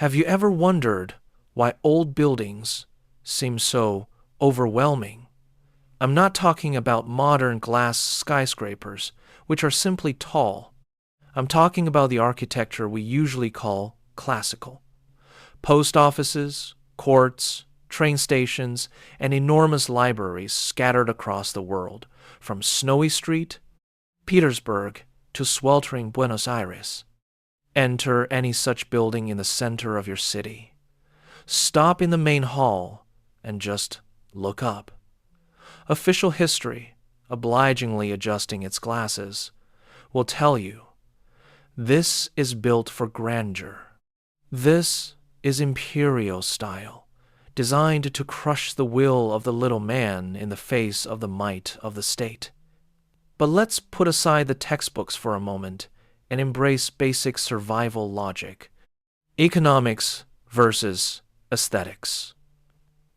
Have you ever wondered why old buildings seem so overwhelming? I'm not talking about modern glass skyscrapers, which are simply tall. I'm talking about the architecture we usually call classical. Post offices, courts, train stations, and enormous libraries scattered across the world, from snowy street, Petersburg, to sweltering Buenos Aires. Enter any such building in the center of your city. Stop in the main hall and just look up. Official history, obligingly adjusting its glasses, will tell you this is built for grandeur. This is imperial style, designed to crush the will of the little man in the face of the might of the state. But let's put aside the textbooks for a moment and embrace basic survival logic. Economics versus aesthetics.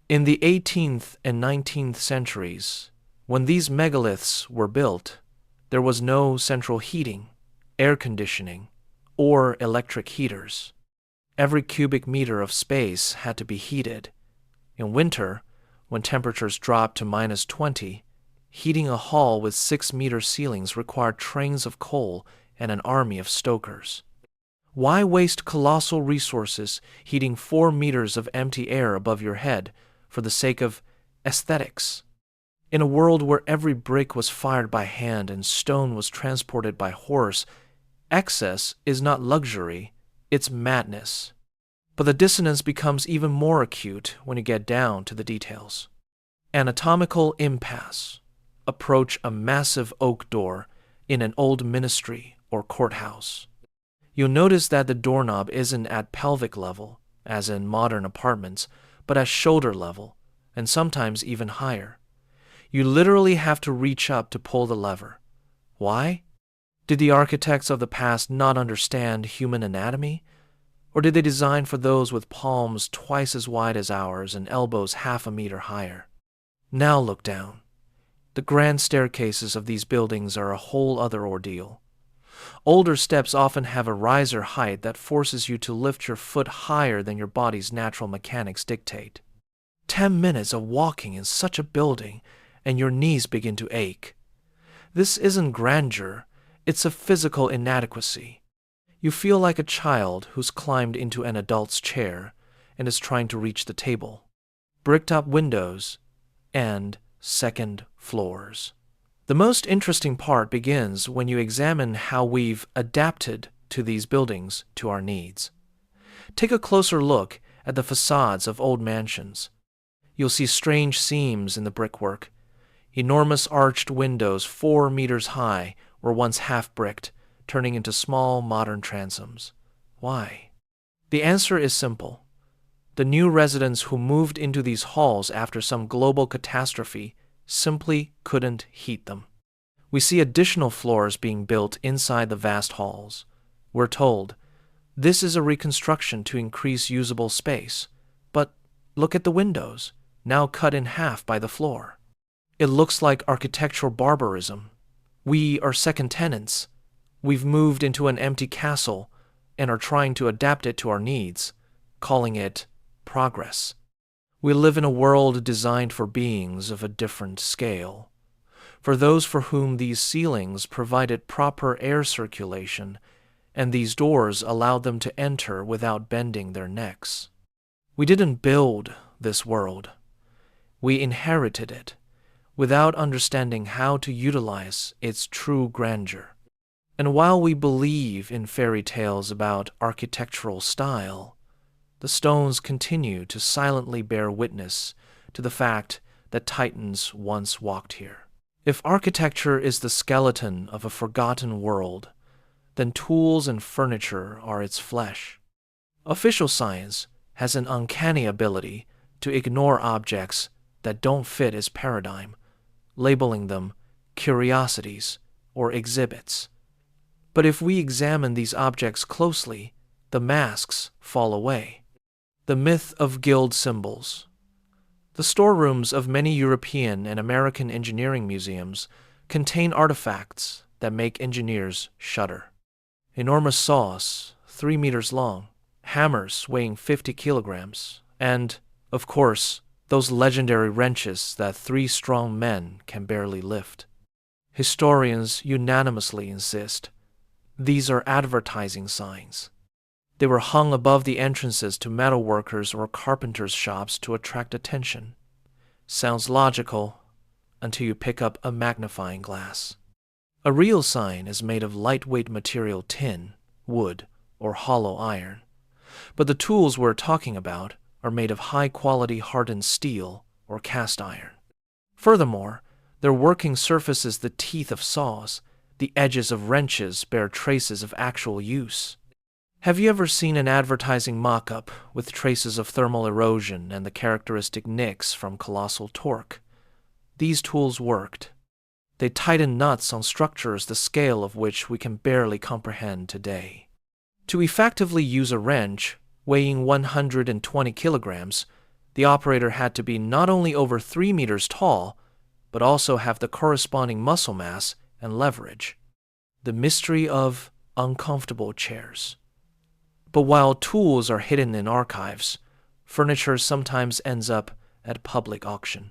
In the 18th and 19th centuries, when these megaliths were built, there was no central heating, air conditioning, or electric heaters. Every cubic meter of space had to be heated. In winter, when temperatures dropped to -20, heating a hall with 6-meter ceilings required trains of coal and an army of stokers. Why waste colossal resources heating 4 meters of empty air above your head for the sake of aesthetics? In a world where every brick was fired by hand and stone was transported by horse, excess is not luxury, it's madness. But the dissonance becomes even more acute when you get down to the details. Anatomical impasse. Approach a massive oak door in an old ministry or courthouse. You'll notice that the doorknob isn't at pelvic level, as in modern apartments, but at shoulder level, and sometimes even higher. You literally have to reach up to pull the lever. Why? Did the architects of the past not understand human anatomy? Or did they design for those with palms twice as wide as ours and elbows half a meter higher? Now look down. The grand staircases of these buildings are a whole other ordeal. Older steps often have a riser height that forces you to lift your foot higher than your body's natural mechanics dictate. 10 minutes of walking in such a building and your knees begin to ache. This isn't grandeur, it's a physical inadequacy. You feel like a child who's climbed into an adult's chair and is trying to reach the table. Bricked-up windows and second floors. The most interesting part begins when you examine how we've adapted to these buildings to our needs. Take a closer look at the facades of old mansions. You'll see strange seams in the brickwork. Enormous arched windows 4 meters high were once half-bricked, turning into small modern transoms. Why? The answer is simple. The new residents who moved into these halls after some global catastrophe simply couldn't heat them. We see additional floors being built inside the vast halls. We're told, this is a reconstruction to increase usable space. But look at the windows, now cut in half by the floor. It looks like architectural barbarism. We are second tenants. We've moved into an empty castle and are trying to adapt it to our needs, calling it progress. We live in a world designed for beings of a different scale. For those for whom these ceilings provided proper air circulation, and these doors allowed them to enter without bending their necks. We didn't build this world. We inherited it, without understanding how to utilize its true grandeur. And while we believe in fairy tales about architectural style, the stones continue to silently bear witness to the fact that titans once walked here. If architecture is the skeleton of a forgotten world, then tools and furniture are its flesh. Official science has an uncanny ability to ignore objects that don't fit its paradigm, labeling them curiosities or exhibits. But if we examine these objects closely, the masks fall away. The myth of guild symbols. The storerooms of many European and American engineering museums contain artifacts that make engineers shudder. Enormous saws, 3 meters long, hammers weighing 50 kilograms, and, of course, those legendary wrenches that 3 strong men can barely lift. Historians unanimously insist these are advertising signs. They were hung above the entrances to metalworkers' or carpenters' shops to attract attention. Sounds logical until you pick up a magnifying glass. A real sign is made of lightweight material, tin, wood, or hollow iron. But the tools we're talking about are made of high-quality hardened steel or cast iron. Furthermore, their working surface is the teeth of saws. The edges of wrenches bear traces of actual use. Have you ever seen an advertising mock-up with traces of thermal erosion and the characteristic nicks from colossal torque? These tools worked. They tightened nuts on structures the scale of which we can barely comprehend today. To effectively use a wrench weighing 120 kilograms, the operator had to be not only over 3 meters tall, but also have the corresponding muscle mass and leverage. The mystery of uncomfortable chairs. But while tools are hidden in archives, furniture sometimes ends up at public auction.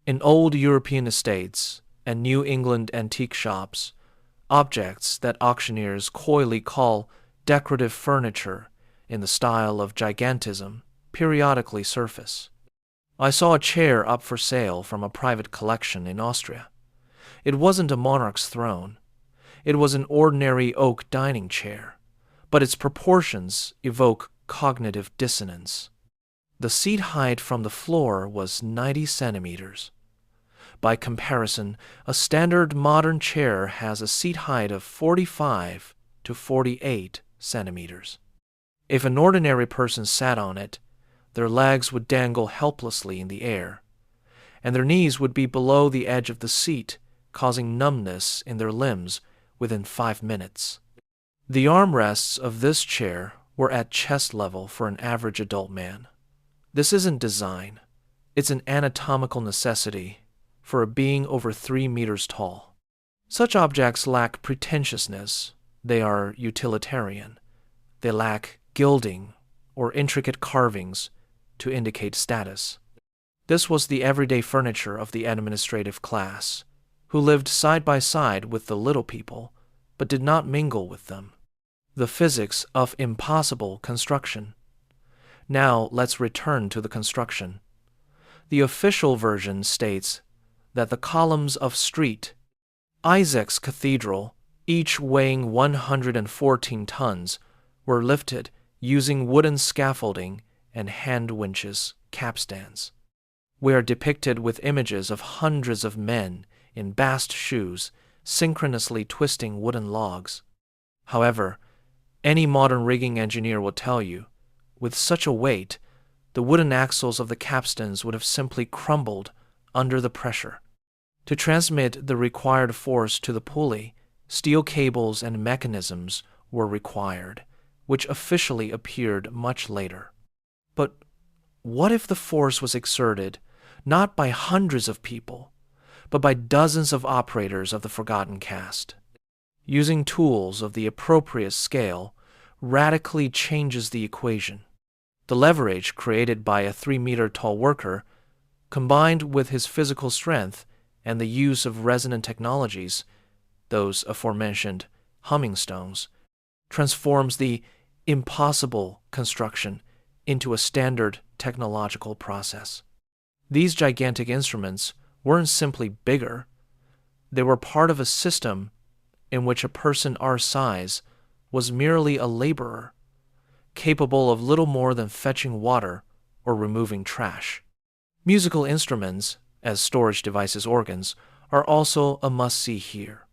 In old European estates and New England antique shops, objects that auctioneers coyly call decorative furniture in the style of gigantism periodically surface. I saw a chair up for sale from a private collection in Austria. It wasn't a monarch's throne. It was an ordinary oak dining chair, but its proportions evoke cognitive dissonance. The seat height from the floor was 90 centimeters. By comparison, a standard modern chair has a seat height of 45 to 48 centimeters. If an ordinary person sat on it, their legs would dangle helplessly in the air, and their knees would be below the edge of the seat, causing numbness in their limbs within 5 minutes. The armrests of this chair were at chest level for an average adult man. This isn't design. It's an anatomical necessity for a being over 3 meters tall. Such objects lack pretentiousness. They are utilitarian. They lack gilding or intricate carvings to indicate status. This was the everyday furniture of the administrative class, who lived side by side with the little people, but did not mingle with them. The physics of impossible construction. Now let's return to the construction. The official version states that the columns of St. Isaac's Cathedral, each weighing 114 tons, were lifted using wooden scaffolding and hand winches, capstans. We are depicted with images of hundreds of men in bast shoes synchronously twisting wooden logs. However, any modern rigging engineer will tell you, with such a weight, the wooden axles of the capstans would have simply crumbled under the pressure. To transmit the required force to the pulley, steel cables and mechanisms were required, which officially appeared much later. But what if the force was exerted not by hundreds of people, but by dozens of operators of the forgotten caste? Using tools of the appropriate scale radically changes the equation. The leverage created by a 3-meter-tall worker, combined with his physical strength and the use of resonant technologies, those aforementioned humming stones, transforms the impossible construction into a standard technological process. These gigantic instruments weren't simply bigger. They were part of a system in which a person our size was merely a laborer, capable of little more than fetching water or removing trash. Musical instruments, as storage devices organs, are also a must-see here.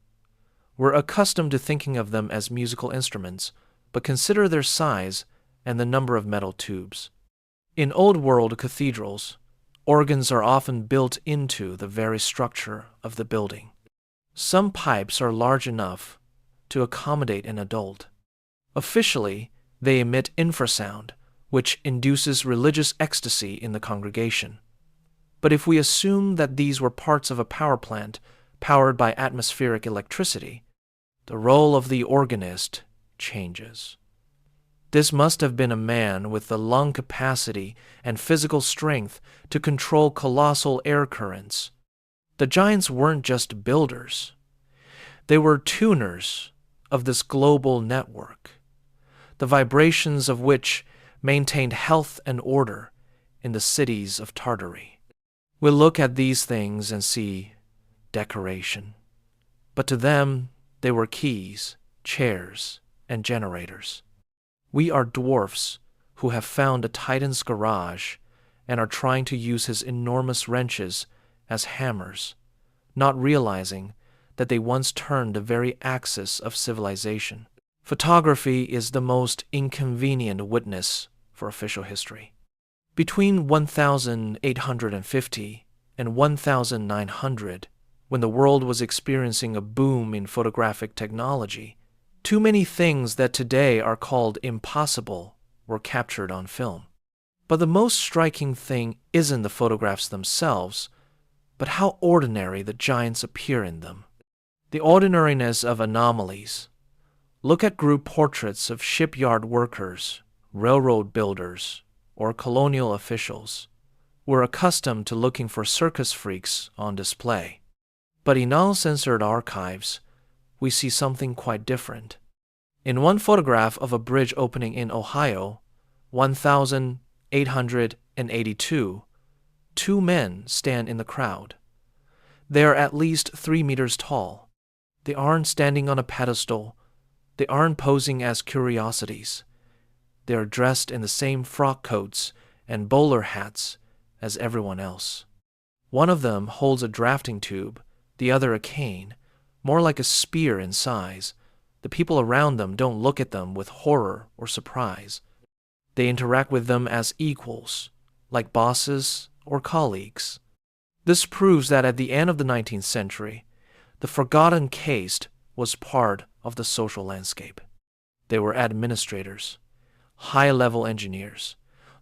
We're accustomed to thinking of them as musical instruments, but consider their size and the number of metal tubes. In Old World cathedrals, organs are often built into the very structure of the building. Some pipes are large enough to accommodate an adult. Officially, they emit infrasound, which induces religious ecstasy in the congregation. But if we assume that these were parts of a power plant powered by atmospheric electricity, the role of the organist changes. This must have been a man with the lung capacity and physical strength to control colossal air currents. The giants weren't just builders. They were tuners of this global network, the vibrations of which maintained health and order in the cities of Tartary. We'll look at these things and see decoration, but to them they were keys, chairs, and generators. We are dwarfs who have found a titan's garage and are trying to use his enormous wrenches as hammers, not realizing that they once turned the very axis of civilization. Photography is the most inconvenient witness for official history. Between 1850 and 1900, when the world was experiencing a boom in photographic technology, too many things that today are called impossible were captured on film. But the most striking thing isn't the photographs themselves, but how ordinary the giants appear in them. The ordinariness of anomalies. Look at group portraits of shipyard workers, railroad builders, or colonial officials. We're accustomed to looking for circus freaks on display. But in uncensored archives, we see something quite different. In one photograph of a bridge opening in Ohio, 1882, two men stand in the crowd. They are at least 3 meters tall. They aren't standing on a pedestal. They aren't posing as curiosities. They are dressed in the same frock coats and bowler hats as everyone else. One of them holds a drafting tube, the other a cane, more like a spear in size. The people around them don't look at them with horror or surprise. They interact with them as equals, like bosses or colleagues. This proves that at the end of the 19th century, the forgotten caste was part of the social landscape. They were administrators, high-level engineers,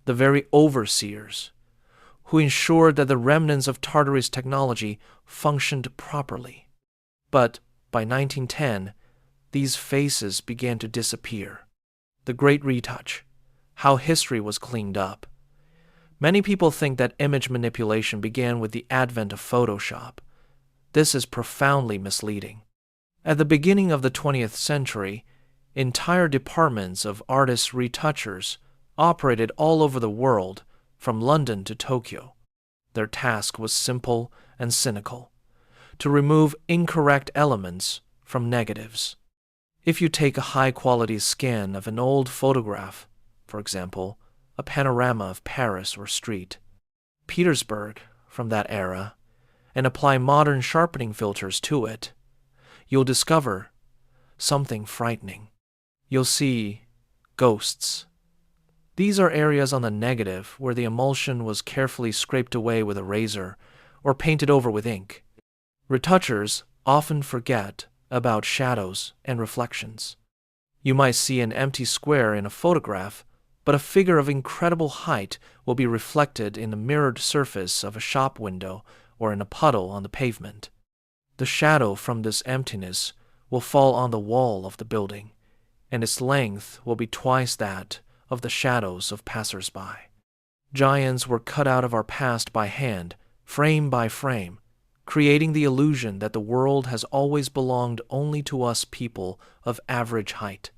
the very overseers, who ensured that the remnants of Tartary's technology functioned properly. But by 1910, these faces began to disappear. The Great Retouch, how history was cleaned up. Many people think that image manipulation began with the advent of Photoshop. This is profoundly misleading. At the beginning of the 20th century, entire departments of artist retouchers operated all over the world, from London to Tokyo. Their task was simple and cynical: to remove incorrect elements from negatives. If you take a high-quality scan of an old photograph, for example, a panorama of Paris or Petersburg from that era, and apply modern sharpening filters to it, you'll discover something frightening. You'll see ghosts. These are areas on the negative where the emulsion was carefully scraped away with a razor or painted over with ink. Retouchers often forget about shadows and reflections. You might see an empty square in a photograph, but a figure of incredible height will be reflected in the mirrored surface of a shop window or in a puddle on the pavement. The shadow from this emptiness will fall on the wall of the building, and its length will be twice that of the shadows of passers-by. Giants were cut out of our past by hand, frame by frame, creating the illusion that the world has always belonged only to us people of average height.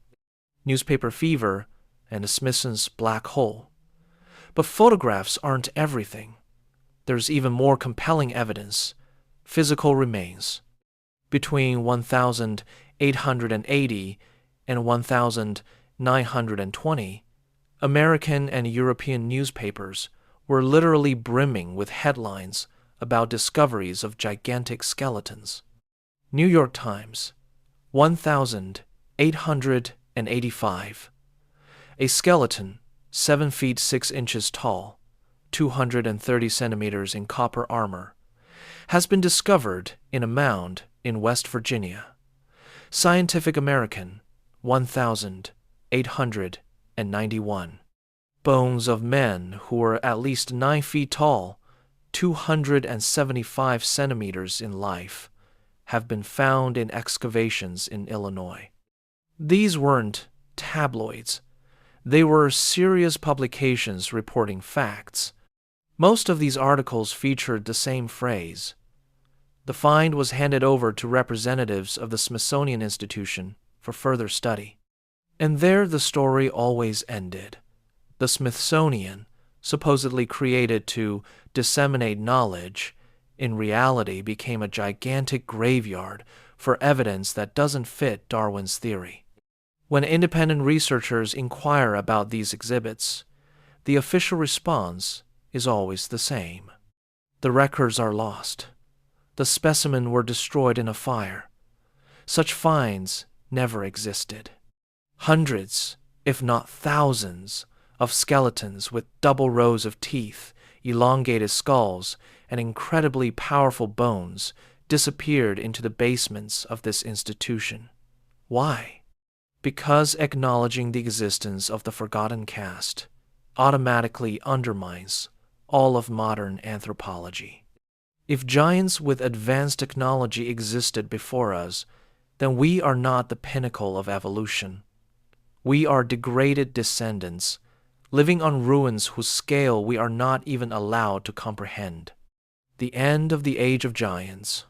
Newspaper fever and the Smithson's black hole. But photographs aren't everything. There's even more compelling evidence: physical remains. Between 1880 and 1920, American and European newspapers were literally brimming with headlines about discoveries of gigantic skeletons. New York Times, 1885. A skeleton, 7 feet 6 inches tall, 230 centimeters in copper armor, has been discovered in a mound in West Virginia. Scientific American, 1891. Bones of men who were at least 9 feet tall, 275 centimeters in life, have been found in excavations in Illinois. These weren't tabloids. They were serious publications reporting facts. Most of these articles featured the same phrase. The find was handed over to representatives of the Smithsonian Institution for further study. And there the story always ended. The Smithsonian, supposedly created to disseminate knowledge, in reality became a gigantic graveyard for evidence that doesn't fit Darwin's theory. When independent researchers inquire about these exhibits, the official response is always the same. The records are lost. The specimens were destroyed in a fire. Such finds never existed. Hundreds, if not thousands, of skeletons with double rows of teeth, elongated skulls, and incredibly powerful bones disappeared into the basements of this institution. Why? Because acknowledging the existence of the forgotten caste automatically undermines all of modern anthropology. If giants with advanced technology existed before us, then we are not the pinnacle of evolution. We are degraded descendants, living on ruins whose scale we are not even allowed to comprehend. The end of the age of giants.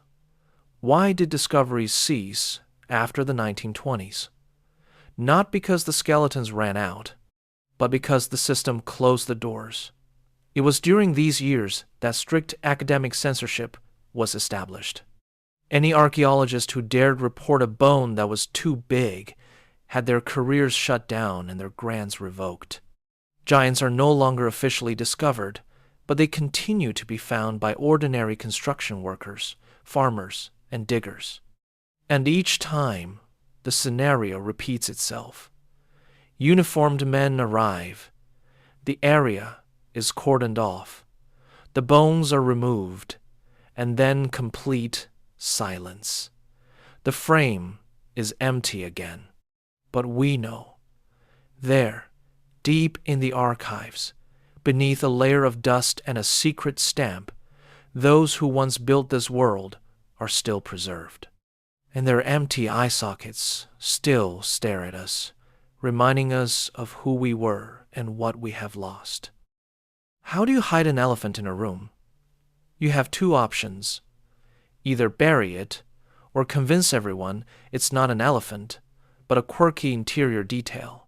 Why did discoveries cease after the 1920s? Not because the skeletons ran out, but because the system closed the doors. It was during these years that strict academic censorship was established. Any archaeologist who dared report a bone that was too big had their careers shut down and their grants revoked. Giants are no longer officially discovered, but they continue to be found by ordinary construction workers, farmers, and diggers. And each time, the scenario repeats itself. Uniformed men arrive. The area is cordoned off. The bones are removed, and then complete silence. The frame is empty again. But we know. There, deep in the archives, beneath a layer of dust and a secret stamp, those who once built this world are still preserved. And their empty eye sockets still stare at us, reminding us of who we were and what we have lost. How do you hide an elephant in a room? You have two options. Either bury it, or convince everyone it's not an elephant, but a quirky interior detail.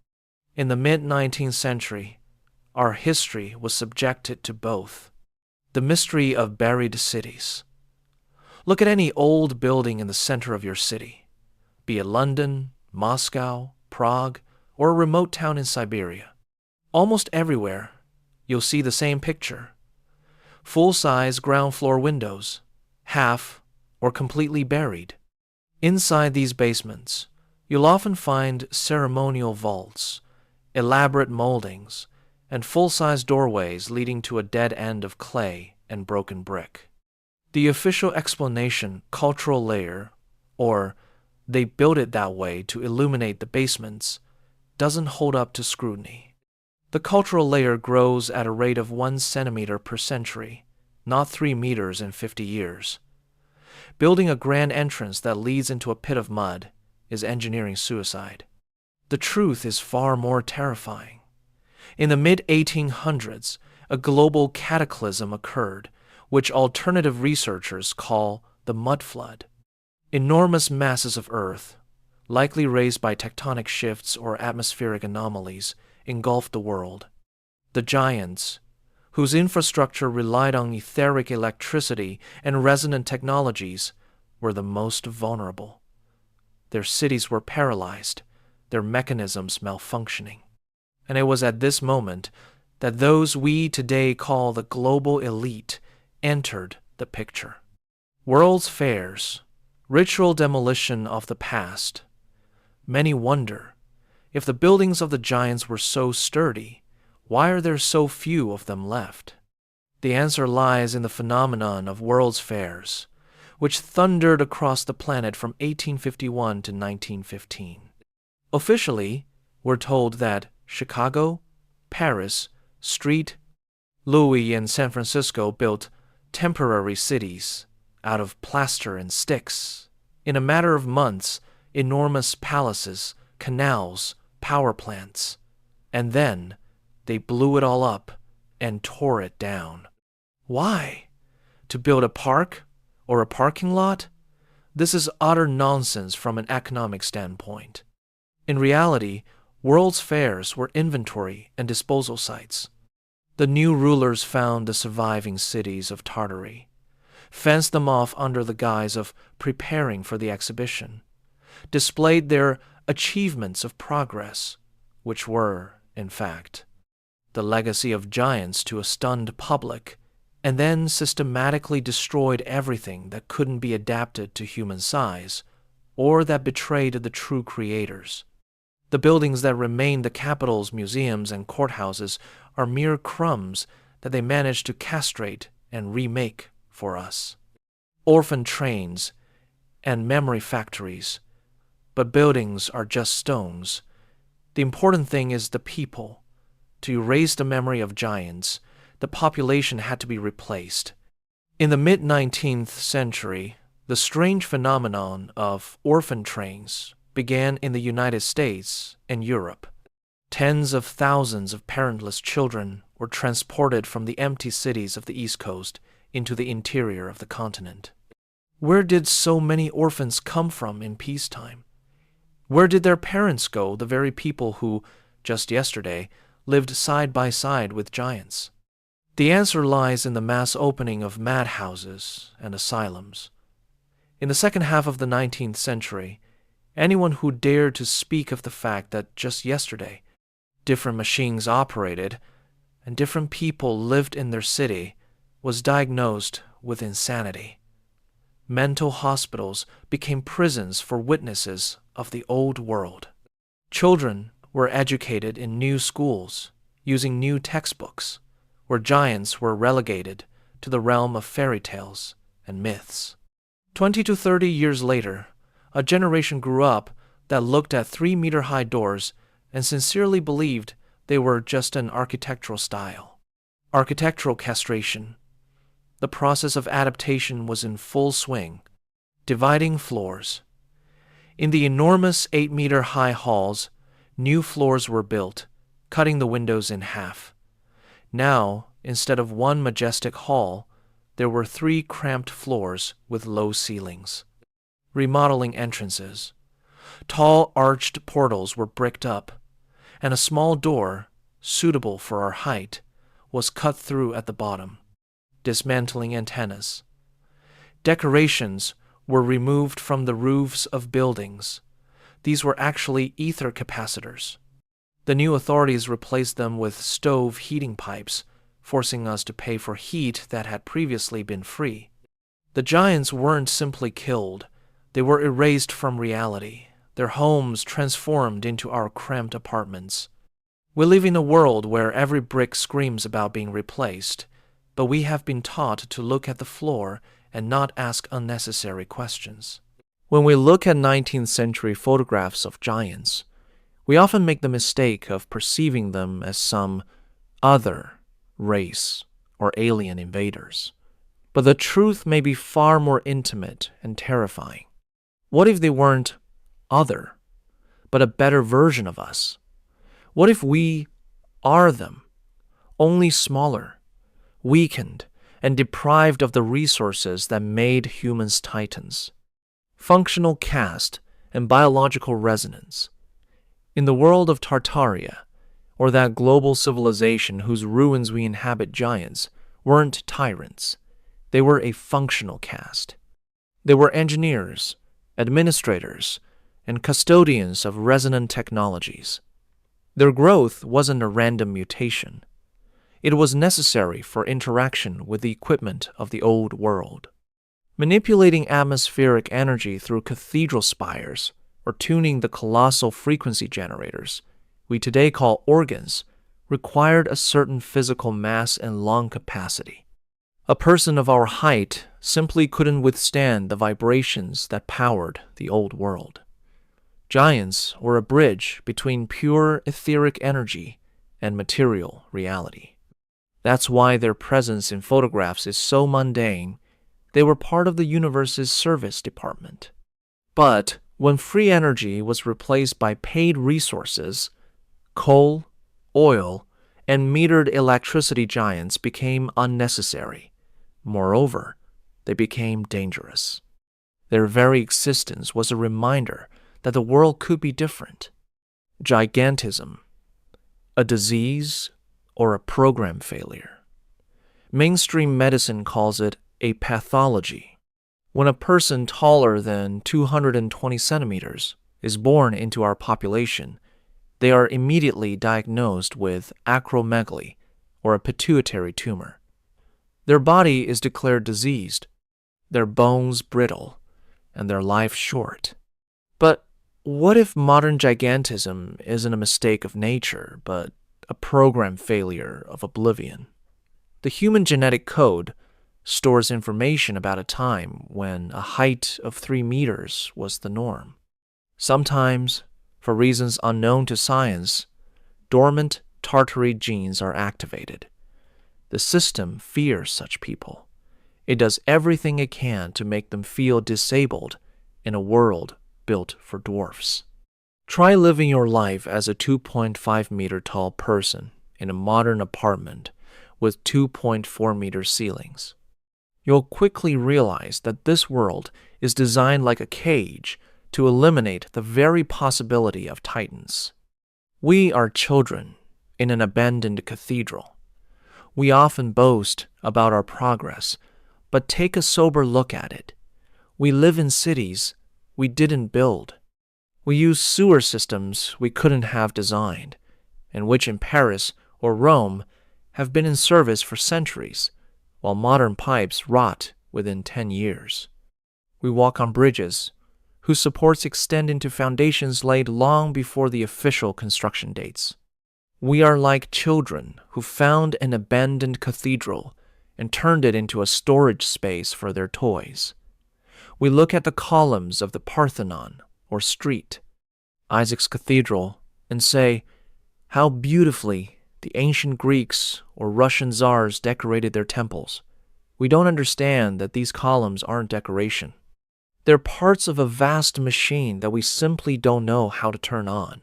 In the mid-19th century, our history was subjected to both. The mystery of buried cities. Look at any old building in the center of your city, be it London, Moscow, Prague, or a remote town in Siberia. Almost everywhere, you'll see the same picture. Full-size ground floor windows, half or completely buried. Inside these basements, you'll often find ceremonial vaults, elaborate moldings, and full-size doorways leading to a dead end of clay and broken brick. The official explanation, cultural layer, or they built it that way to illuminate the basements, doesn't hold up to scrutiny. The cultural layer grows at a rate of 1 centimeter per century, not 3 meters in 50 years. Building a grand entrance that leads into a pit of mud is engineering suicide. The truth is far more terrifying. In the mid-1800s, a global cataclysm occurred, which alternative researchers call the mud flood. Enormous masses of earth, likely raised by tectonic shifts or atmospheric anomalies, engulfed the world. The giants, whose infrastructure relied on etheric electricity and resonant technologies, were the most vulnerable. Their cities were paralyzed, their mechanisms malfunctioning. And it was at this moment that those we today call the global elite entered the picture. World's fairs, ritual demolition of the past. Many wonder, if the buildings of the giants were so sturdy, why are there so few of them left? The answer lies in the phenomenon of world's fairs, which thundered across the planet from 1851 to 1915. Officially, we're told that Chicago, Paris, St. Louis, and San Francisco built temporary cities out of plaster and sticks. In a matter of months, enormous palaces, canals, power plants, and then they blew it all up and tore it down. Why? To build a park or a parking lot? This is utter nonsense from an economic standpoint. In reality, world's fairs were inventory and disposal sites. The new rulers found the surviving cities of Tartary, fenced them off under the guise of preparing for the exhibition, displayed their achievements of progress, which were, in fact, the legacy of giants to a stunned public, and then systematically destroyed everything that couldn't be adapted to human size or that betrayed the true creators. The buildings that remain the capitals, museums, and courthouses are mere crumbs that they managed to castrate and remake for us. Orphan trains and memory factories, but buildings are just stones. The important thing is the people. To erase the memory of giants, the population had to be replaced. In the mid-19th century, the strange phenomenon of orphan trains began in the United States and Europe. Tens of thousands of parentless children were transported from the empty cities of the East Coast into the interior of the continent. Where did so many orphans come from in peacetime? Where did their parents go, the very people who, just yesterday, lived side by side with giants? The answer lies in the mass opening of madhouses and asylums. In the second half of the 19th century, anyone who dared to speak of the fact that just yesterday, different machines operated and different people lived in their city was diagnosed with insanity. Mental hospitals became prisons for witnesses of the old world. Children were educated in new schools using new textbooks, where giants were relegated to the realm of fairy tales and myths. 20 to 30 years later, a generation grew up that looked at 3-meter-high doors and sincerely believed they were just an architectural style. Architectural castration. The process of adaptation was in full swing, dividing floors. In the enormous 8-meter-high halls, new floors were built, cutting the windows in half. Now, instead of one majestic hall, there were 3 cramped floors with low ceilings. Remodeling entrances. Tall arched portals were bricked up, and a small door, suitable for our height, was cut through at the bottom. Dismantling antennas. Decorations were removed from the roofs of buildings. These were actually ether capacitors. The new authorities replaced them with stove heating pipes, forcing us to pay for heat that had previously been free. The giants weren't simply killed. They were erased from reality, their homes transformed into our cramped apartments. We live in a world where every brick screams about being replaced, but we have been taught to look at the floor and not ask unnecessary questions. When we look at 19th century photographs of giants, we often make the mistake of perceiving them as some other race or alien invaders. But the truth may be far more intimate and terrifying. What if they weren't other, but a better version of us? What if we are them, only smaller, weakened, and deprived of the resources that made humans titans? Functional caste and biological resonance. In the world of Tartaria, or that global civilization whose ruins we inhabit, giants weren't tyrants. They were a functional caste. They were engineers, administrators, and custodians of resonant technologies. Their growth wasn't a random mutation. It was necessary for interaction with the equipment of the old world. Manipulating atmospheric energy through cathedral spires or tuning the colossal frequency generators we today call organs required a certain physical mass and lung capacity. A person of our height simply couldn't withstand the vibrations that powered the old world. Giants were a bridge between pure etheric energy and material reality. That's why their presence in photographs is so mundane. They were part of the universe's service department. But when free energy was replaced by paid resources, coal, oil, and metered electricity giants became unnecessary. Moreover, they became dangerous. Their very existence was a reminder that the world could be different. Gigantism, a disease, or a program failure. Mainstream medicine calls it a pathology. When a person taller than 220 centimeters is born into our population, they are immediately diagnosed with acromegaly or a pituitary tumor. Their body is declared diseased, their bones brittle, and their life short. But what if modern gigantism isn't a mistake of nature, but a program failure of oblivion? The human genetic code stores information about a time when a height of 3 meters was the norm. Sometimes, for reasons unknown to science, dormant Tartary genes are activated. The system fears such people. It does everything it can to make them feel disabled in a world built for dwarfs. Try living your life as a 2.5 meter tall person in a modern apartment with 2.4 meter ceilings. You'll quickly realize that this world is designed like a cage to eliminate the very possibility of titans. We are children in an abandoned cathedral. We often boast about our progress, but take a sober look at it. We live in cities we didn't build. We use sewer systems we couldn't have designed, and which in Paris or Rome have been in service for centuries, while modern pipes rot within 10 years. We walk on bridges whose supports extend into foundations laid long before the official construction dates. We are like children who found an abandoned cathedral and turned it into a storage space for their toys. We look at the columns of the Parthenon or street, Isaac's cathedral, and say, how beautifully the ancient Greeks or Russian czars decorated their temples. We don't understand that these columns aren't decoration. They're parts of a vast machine that we simply don't know how to turn on.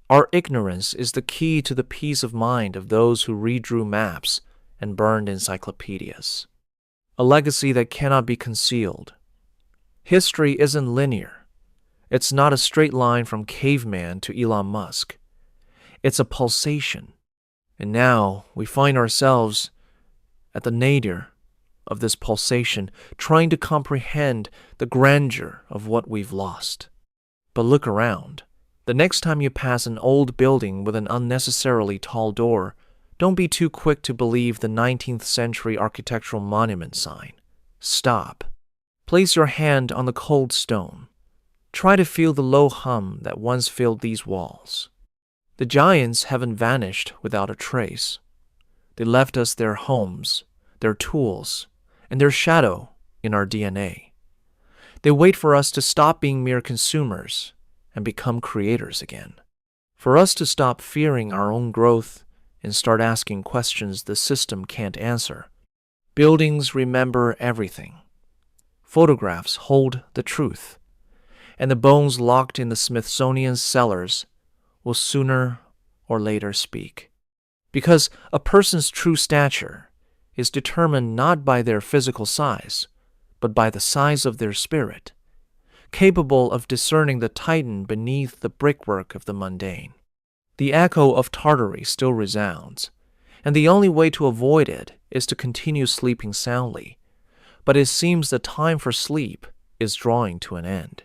Our ignorance is the key to the peace of mind of those who redrew maps and burned encyclopedias. A legacy that cannot be concealed. History isn't linear. It's not a straight line from caveman to Elon Musk. It's a pulsation. And now we find ourselves at the nadir of this pulsation, trying to comprehend the grandeur of what we've lost. But look around. The next time you pass an old building with an unnecessarily tall door, don't be too quick to believe the 19th century architectural monument sign. Stop. Place your hand on the cold stone. Try to feel the low hum that once filled these walls. The giants haven't vanished without a trace. They left us their homes, their tools, and their shadow in our DNA. They wait for us to stop being mere consumers and become creators again. For us to stop fearing our own growth and start asking questions the system can't answer. Buildings remember everything. Photographs hold the truth. And the bones locked in the Smithsonian's cellars will sooner or later speak. Because a person's true stature is determined not by their physical size, but by the size of their spirit, capable of discerning the titan beneath the brickwork of the mundane. The echo of Tartary still resounds, and the only way to avoid it is to continue sleeping soundly. But it seems the time for sleep is drawing to an end.